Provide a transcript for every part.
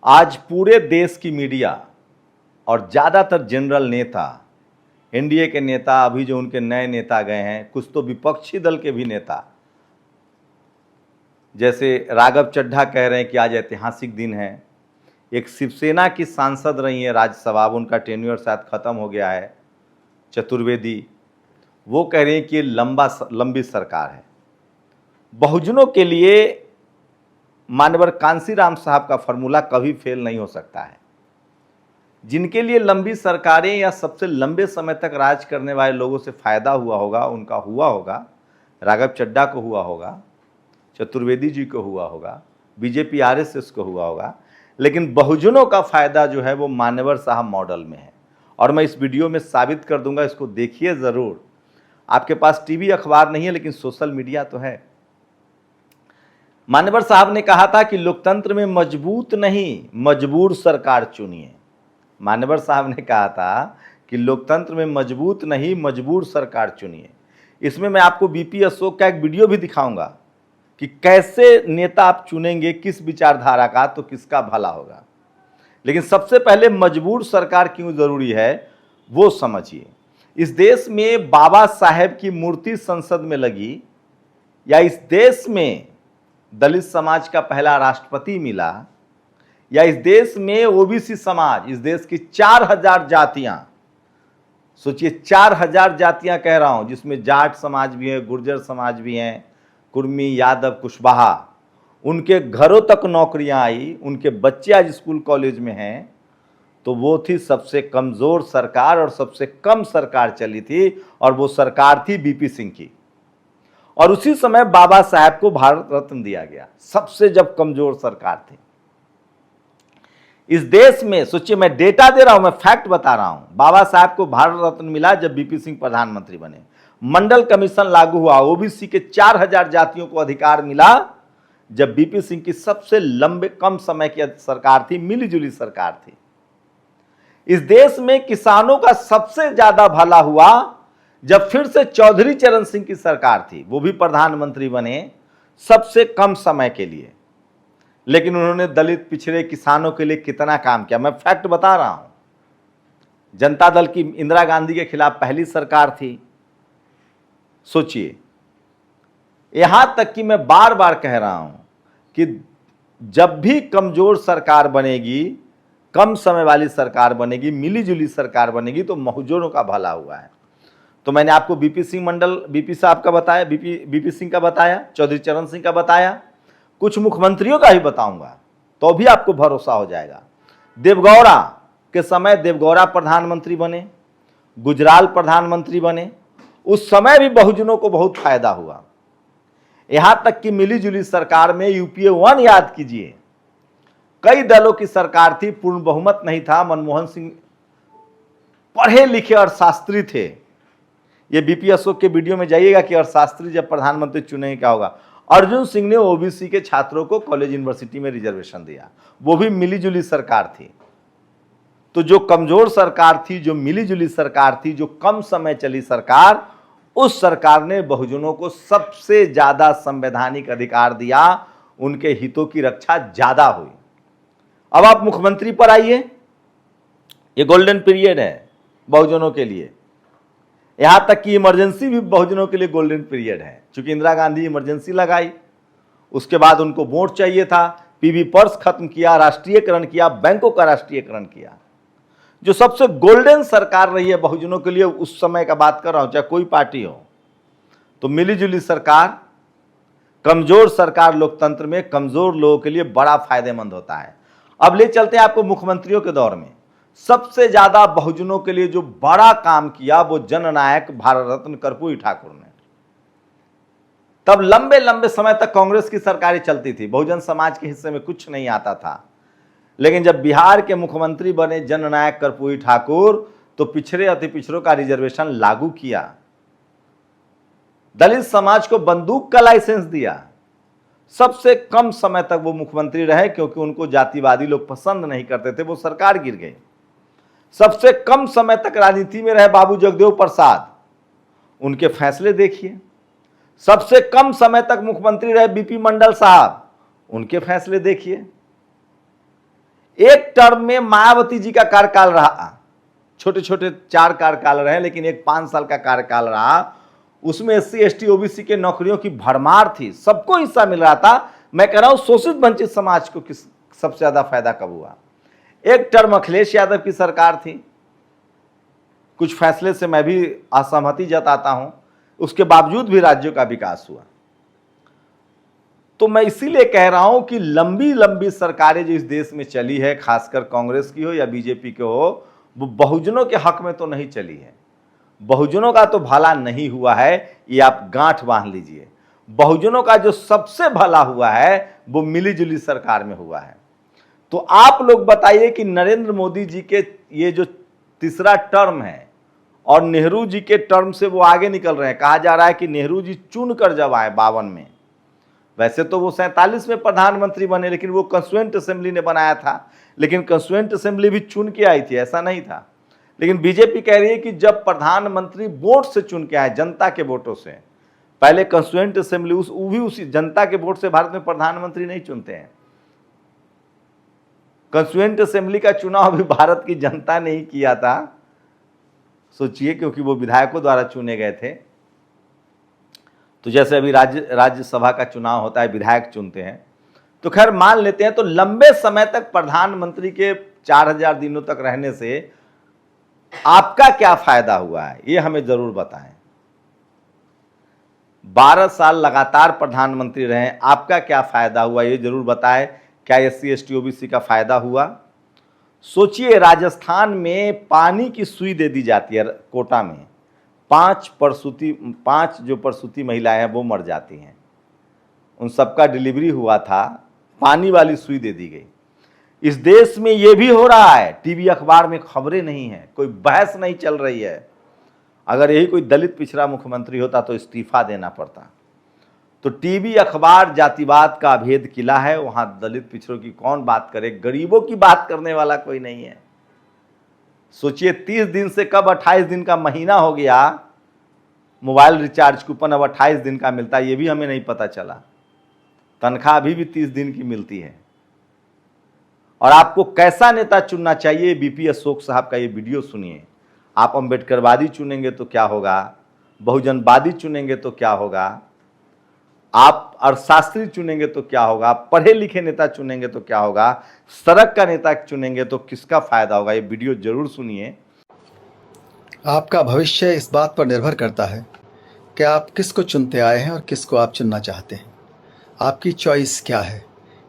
आज पूरे देश की मीडिया और ज़्यादातर जनरल नेता, एनडीए के नेता, अभी जो उनके नए नेता गए हैं, कुछ तो विपक्षी दल के भी नेता, जैसे राघव चड्ढा कह रहे हैं कि आज ऐतिहासिक दिन है। एक शिवसेना की सांसद रही है राज्यसभा, उनका टेन्योर शायद खत्म हो गया है, चतुर्वेदी, वो कह रहे हैं कि लंबी सरकार है। बहुजनों के लिए मानवर कांसीराम साहब का फॉर्मूला कभी फेल नहीं हो सकता है। जिनके लिए लंबी सरकारें या सबसे लंबे समय तक राज करने वाले लोगों से फायदा हुआ होगा, उनका हुआ होगा, राघव चड्ढा को हुआ होगा, चतुर्वेदी जी को हुआ होगा, बीजेपी आरएसएस को हुआ होगा, लेकिन बहुजनों का फायदा जो है वो मान्यवर साहब मॉडल में है। और मैं इस वीडियो में साबित कर दूंगा, इसको देखिए ज़रूर। आपके पास टीवी अखबार नहीं है लेकिन सोशल मीडिया तो है। मान्यवर साहब ने कहा था कि लोकतंत्र में मजबूत नहीं मजबूर सरकार चुनिए। मान्यवर साहब ने कहा था कि लोकतंत्र में मजबूत नहीं मजबूर सरकार चुनिए। इसमें मैं आपको बीपी अशोक का एक वीडियो भी दिखाऊंगा कि कैसे नेता आप चुनेंगे, किस विचारधारा का, तो किसका भला होगा। लेकिन सबसे पहले मजबूर सरकार क्यों जरूरी है वो समझिए। इस देश में बाबा साहेब की मूर्ति संसद में लगी, या इस देश में दलित समाज का पहला राष्ट्रपति मिला, या इस देश में ओबीसी समाज, इस देश की 4000 जातियां, सोचिए 4000 जातियां कह रहा हूं, जिसमें जाट समाज भी है, गुर्जर समाज भी हैं, कुर्मी, यादव, कुशवाहा, उनके घरों तक नौकरियां आई, उनके बच्चे आज स्कूल कॉलेज में हैं, तो वो थी सबसे कमजोर सरकार और सबसे कम सरकार चली थी, और वो सरकार थी बीपी सिंह की। और उसी समय बाबा साहेब को भारत रत्न दिया गया, सबसे जब कमजोर सरकार थी इस देश में। सोचिए, मैं डेटा दे रहा हूं, मैं फैक्ट बता रहा हूं। बाबा साहेब को भारत रत्न मिला जब बीपी सिंह प्रधानमंत्री बने, मंडल कमीशन लागू हुआ, ओबीसी के 4000 जातियों को अधिकार मिला जब बीपी सिंह की सबसे लंबे कम समय की सरकार थी, मिलीजुली सरकार थी। इस देश में किसानों का सबसे ज्यादा भला हुआ जब फिर से चौधरी चरण सिंह की सरकार थी, वो भी प्रधानमंत्री बने सबसे कम समय के लिए। लेकिन उन्होंने दलित, पिछड़े, किसानों के लिए कितना काम किया, मैं फैक्ट बता रहा हूं। जनता दल की इंदिरा गांधी के खिलाफ पहली सरकार थी। सोचिए, यहां तक कि मैं बार बार कह रहा हूं कि जब भी कमजोर सरकार बनेगी, कम समय वाली सरकार बनेगी, मिलीजुली सरकार बनेगी, तो बहुजनों का भला हुआ है। तो मैंने आपको बीपी सिंह मंडल, बीपी साहब का बताया, बीपी सिंह का बताया, चौधरी चरण सिंह का बताया, कुछ मुख्यमंत्रियों का ही बताऊंगा, तो भी आपको भरोसा हो जाएगा। देवगौड़ा के समय देवगौड़ा प्रधानमंत्री बने, गुजराल प्रधानमंत्री बने, उस समय भी बहुजनों को बहुत फायदा हुआ। यहां तक कि मिलीजुली सरकार में यूपीए 1 याद कीजिए, कई दलों की सरकार थी, पूर्ण बहुमत नहीं था, मनमोहन सिंह पढ़े लिखे और शास्त्री थे। ये बीपी अशोक के वीडियो में जाइएगा कि अर्थशास्त्री जब प्रधानमंत्री चुने क्या होगा। अर्जुन सिंह ने ओबीसी के छात्रों को कॉलेज यूनिवर्सिटी में रिजर्वेशन दिया, वो भी मिलीजुली सरकार थी। तो जो कमजोर सरकार थी, जो मिलीजुली सरकार थी, जो कम समय चली सरकार, उस सरकार ने बहुजनों को सबसे ज्यादा संवैधानिक अधिकार दिया, उनके हितों की रक्षा ज्यादा हुई। अब आप मुख्यमंत्री पर आइए, ये गोल्डन पीरियड है बहुजनों के लिए। यहां तक कि इमरजेंसी भी बहुजनों के लिए गोल्डन पीरियड है, क्योंकि इंदिरा गांधी इमरजेंसी लगाई, उसके बाद उनको वोट चाहिए था, पीवी पर्स खत्म किया, राष्ट्रीयकरण किया, बैंकों का राष्ट्रीयकरण किया। जो सबसे गोल्डन सरकार रही है बहुजनों के लिए, उस समय का बात कर रहा हूं, चाहे कोई पार्टी हो। तो मिलीजुली सरकार, कमजोर सरकार लोकतंत्र में कमजोर लोगों के लिए बड़ा फायदेमंद होता है। अब ले चलते हैं आपको मुख्यमंत्रियों के दौर में। सबसे ज्यादा बहुजनों के लिए जो बड़ा काम किया वो जननायक भारत रत्न कर्पूरी ठाकुर ने। तब लंबे लंबे समय तक कांग्रेस की सरकारें चलती थी, बहुजन समाज के हिस्से में कुछ नहीं आता था। लेकिन जब बिहार के मुख्यमंत्री बने जननायक कर्पूरी ठाकुर, तो पिछड़े अति पिछड़ों का रिजर्वेशन लागू किया, दलित समाज को बंदूक का लाइसेंस दिया। सबसे कम समय तक वो मुख्यमंत्री रहे, क्योंकि उनको जातिवादी लोग पसंद नहीं करते थे, वो सरकार गिर गई। सबसे कम समय तक राजनीति में रहे बाबू जगदेव प्रसाद, उनके फैसले देखिए। सबसे कम समय तक मुख्यमंत्री रहे बीपी मंडल साहब, उनके फैसले देखिए। एक टर्म में मायावती जी का कार्यकाल रहा, छोटे छोटे 4 कार्यकाल रहे, लेकिन एक 5 साल का कार्यकाल रहा। उसमें SC ST OBC के नौकरियों की भरमार थी, सबको हिस्सा मिल रहा था। मैं कह रहा हूं शोषित वंचित समाज को सबसे ज्यादा फायदा कब हुआ? एक टर्म अखिलेश यादव की सरकार थी, कुछ फैसले से मैं भी असहमति जताता हूं, उसके बावजूद भी राज्यों का विकास हुआ। तो मैं इसीलिए कह रहा हूं कि लंबी लंबी सरकारें जो इस देश में चली है, खासकर कांग्रेस की हो या बीजेपी की हो, वो बहुजनों के हक में तो नहीं चली है। बहुजनों का तो भला नहीं हुआ है, ये आप गांठ बांध लीजिए। बहुजनों का जो सबसे भला हुआ है वो मिलीजुली सरकार में हुआ है। तो आप लोग बताइए कि नरेंद्र मोदी जी के ये जो तीसरा टर्म है और नेहरू जी के टर्म से वो आगे निकल रहे हैं। कहा जा रहा है कि नेहरू जी चुन कर जब आए 52 में, वैसे तो वो 47 में प्रधानमंत्री बने, लेकिन वो कंस्टिट्यूएंट असेंबली ने बनाया था, लेकिन कंस्टिट्यूएंट असेंबली भी चुन के आई थी, ऐसा नहीं था। लेकिन बीजेपी कह रही है कि जब प्रधानमंत्री वोट से चुन के आए, जनता के वोटों से, पहले कंस्टिट्यूएंट असेंबली उसी जनता के वोट से भारत में प्रधानमंत्री नहीं चुनते हैं। कंस्टिट्यूएंट असेंबली का चुनाव भी भारत की जनता ने ही किया था, सोचिए, क्योंकि वो विधायकों द्वारा चुने गए थे। तो जैसे अभी राज्यसभा का चुनाव होता है, विधायक चुनते हैं। तो खैर मान लेते हैं, तो लंबे समय तक प्रधानमंत्री के 4000 दिनों तक रहने से आपका क्या फायदा हुआ है, ये हमें जरूर बताएं। 12 साल लगातार प्रधानमंत्री रहे, आपका क्या फायदा हुआ, ये जरूर बताएं। क्या SC ST OBC का फायदा हुआ? सोचिए, राजस्थान में पानी की सुई दे दी जाती है कोटा में, 5 जो प्रसूति महिलाएं हैं वो मर जाती हैं, उन सबका डिलीवरी हुआ था, पानी वाली सुई दे दी गई। इस देश में ये भी हो रहा है, टीवी अखबार में खबरें नहीं है, कोई बहस नहीं चल रही है। अगर यही कोई दलित पिछड़ा मुख्यमंत्री होता तो इस्तीफा देना पड़ता। तो टीवी अखबार जातिवाद का अभेद किला है, वहां दलित पिछड़ों की कौन बात करे, गरीबों की बात करने वाला कोई नहीं है। सोचिए, 30 दिन से कब 28 दिन का महीना हो गया, मोबाइल रिचार्ज कूपन अब 28 दिन का मिलता है, ये भी हमें नहीं पता चला। तनख्वाह अभी भी 30 दिन की मिलती है। और आपको कैसा नेता चुनना चाहिए, BP अशोक साहब का ये वीडियो सुनिए। आप अम्बेडकरवादी चुनेंगे तो क्या होगा, बहुजनवादी चुनेंगे तो क्या होगा, आप अर्थशास्त्री चुनेंगे तो क्या होगा, पढ़े लिखे नेता चुनेंगे तो क्या होगा, सड़क का नेता चुनेंगे तो किसका फायदा होगा, ये वीडियो जरूर सुनिए। आपका भविष्य इस बात पर निर्भर करता है कि आप किसको चुनते आए हैं और किसको आप चुनना चाहते हैं। आपकी चॉइस क्या है,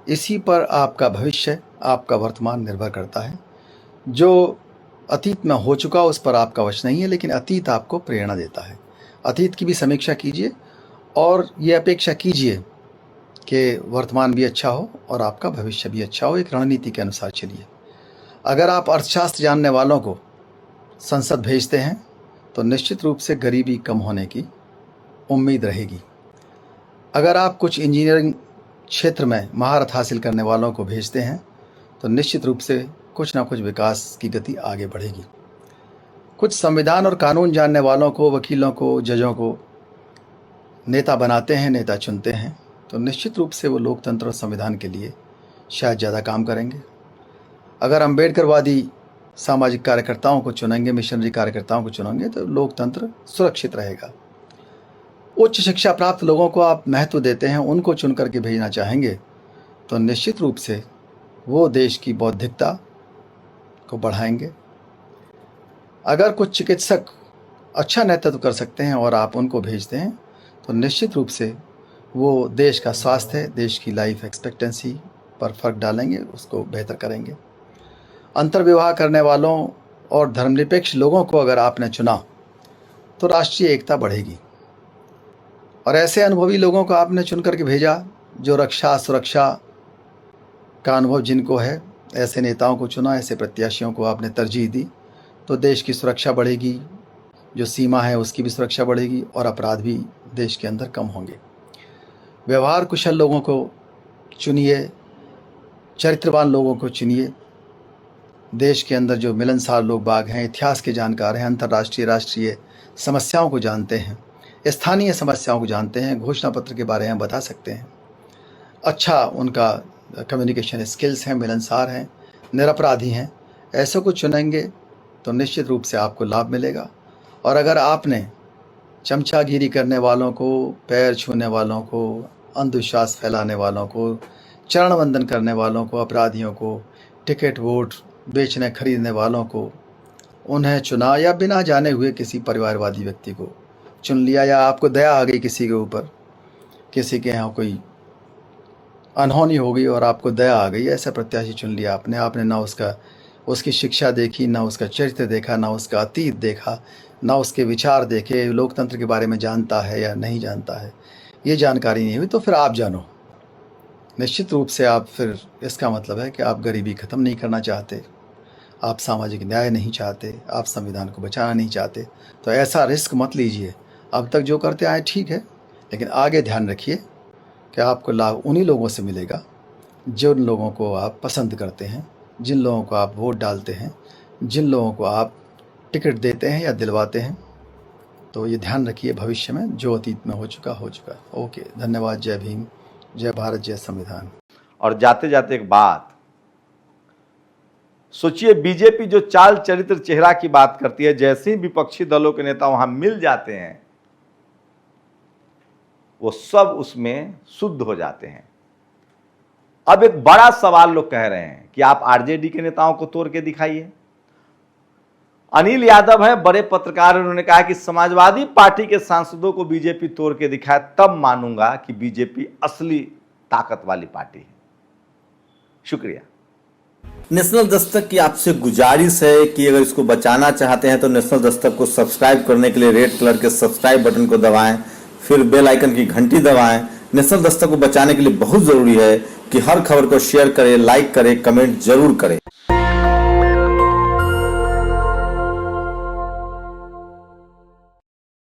इसी पर आपका भविष्य, आपका वर्तमान निर्भर करता है। जो अतीत में हो चुका उस पर आपका वश नहीं है, लेकिन अतीत आपको प्रेरणा देता है। अतीत की भी समीक्षा कीजिए और ये अपेक्षा कीजिए कि वर्तमान भी अच्छा हो और आपका भविष्य भी अच्छा हो। एक रणनीति के अनुसार चलिए। अगर आप अर्थशास्त्र जानने वालों को संसद भेजते हैं तो निश्चित रूप से गरीबी कम होने की उम्मीद रहेगी। अगर आप कुछ इंजीनियरिंग क्षेत्र में महारत हासिल करने वालों को भेजते हैं तो निश्चित रूप से कुछ ना कुछ विकास की गति आगे बढ़ेगी। कुछ संविधान और कानून जानने वालों को, वकीलों को, जजों को नेता बनाते हैं, नेता चुनते हैं, तो निश्चित रूप से वो लोकतंत्र और संविधान के लिए शायद ज़्यादा काम करेंगे। अगर अम्बेडकरवादी सामाजिक कार्यकर्ताओं को चुनेंगे, मिशनरी कार्यकर्ताओं को चुनेंगे, तो लोकतंत्र सुरक्षित रहेगा। उच्च शिक्षा प्राप्त लोगों को आप महत्व देते हैं, उनको चुन करके भेजना चाहेंगे तो निश्चित रूप से वो देश की बौद्धिकता को बढ़ाएंगे। अगर कुछ चिकित्सक अच्छा नेतृत्व कर सकते हैं और आप उनको भेजते हैं तो निश्चित रूप से वो देश का स्वास्थ्य, देश की लाइफ एक्सपेक्टेंसी पर फर्क डालेंगे, उसको बेहतर करेंगे। अंतर्विवाह करने वालों और धर्मनिरपेक्ष लोगों को अगर आपने चुना तो राष्ट्रीय एकता बढ़ेगी। और ऐसे अनुभवी लोगों को आपने चुन करके भेजा जो रक्षा सुरक्षा का अनुभव जिनको है, ऐसे नेताओं को चुना, ऐसे प्रत्याशियों को आपने तरजीह दी, तो देश की सुरक्षा बढ़ेगी, जो सीमा है उसकी भी सुरक्षा बढ़ेगी और अपराध भी देश के अंदर कम होंगे। व्यवहार कुशल लोगों को चुनिए, चरित्रवान लोगों को चुनिए। देश के अंदर जो मिलनसार लोग बाग हैं, इतिहास के जानकार हैं, अंतर्राष्ट्रीय राष्ट्रीय समस्याओं को जानते हैं, स्थानीय समस्याओं को जानते हैं, घोषणा पत्र के बारे में बता सकते हैं, अच्छा उनका कम्युनिकेशन स्किल्स हैं, मिलनसार हैं, निरपराधी हैं, ऐसे को चुनेंगे तो निश्चित रूप से आपको लाभ मिलेगा। और अगर आपने चमचागिरी करने वालों को, पैर छूने वालों को, अंधविश्वास फैलाने वालों को, चरण वंदन करने वालों को, अपराधियों को, टिकट वोट बेचने खरीदने वालों को उन्हें चुना, या बिना जाने हुए किसी परिवारवादी व्यक्ति को चुन लिया, या आपको दया आ गई किसी के ऊपर, किसी के यहाँ कोई अनहोनी हो गई और आपको दया आ गई, ऐसा प्रत्याशी चुन लिया आपने ना उसकी शिक्षा देखी, ना उसका चरित्र देखा, ना उसका अतीत देखा, ना उसके विचार देखे, लोकतंत्र के बारे में जानता है या नहीं जानता है, ये जानकारी नहीं हुई, तो फिर आप जानो। निश्चित रूप से आप फिर, इसका मतलब है कि आप गरीबी ख़त्म नहीं करना चाहते, आप सामाजिक न्याय नहीं चाहते, आप संविधान को बचाना नहीं चाहते। तो ऐसा रिस्क मत लीजिए। अब तक जो करते आए ठीक है, लेकिन आगे ध्यान रखिए कि आपको लाभ उन्हीं लोगों से मिलेगा जिन लोगों को आप पसंद करते हैं, जिन लोगों को आप वोट डालते हैं, जिन लोगों को आप टिकट देते हैं या दिलवाते हैं। तो ये ध्यान रखिए भविष्य में, जो अतीत में हो चुका। ओके, धन्यवाद। जय भीम, जय भारत, जय संविधान। और जाते जाते एक बात सोचिए, बीजेपी जो चाल चरित्र चेहरा की बात करती है, जैसे ही विपक्षी दलों के नेता वहां मिल जाते हैं वो सब उसमें शुद्ध हो जाते हैं। अब एक बड़ा सवाल लोग कह रहे हैं कि आप आरजेडी के नेताओं को तोड़ के दिखाइए। अनिल यादव है, बड़े पत्रकार, उन्होंने कहा कि समाजवादी पार्टी के सांसदों को बीजेपी तोड़ के दिखाए तब मानूंगा कि बीजेपी असली ताकत वाली पार्टी है। शुक्रिया। नेशनल दस्तक की आपसे गुजारिश है कि अगर इसको बचाना चाहते हैं तो नेशनल दस्तक को सब्सक्राइब करने के लिए रेड कलर के सब्सक्राइब बटन को दबाएं, फिर बेल आइकन की घंटी दबाएं। नेशनल दस्तक को बचाने के लिए बहुत जरूरी है कि हर खबर को शेयर करें, लाइक करें, कमेंट जरूर करें।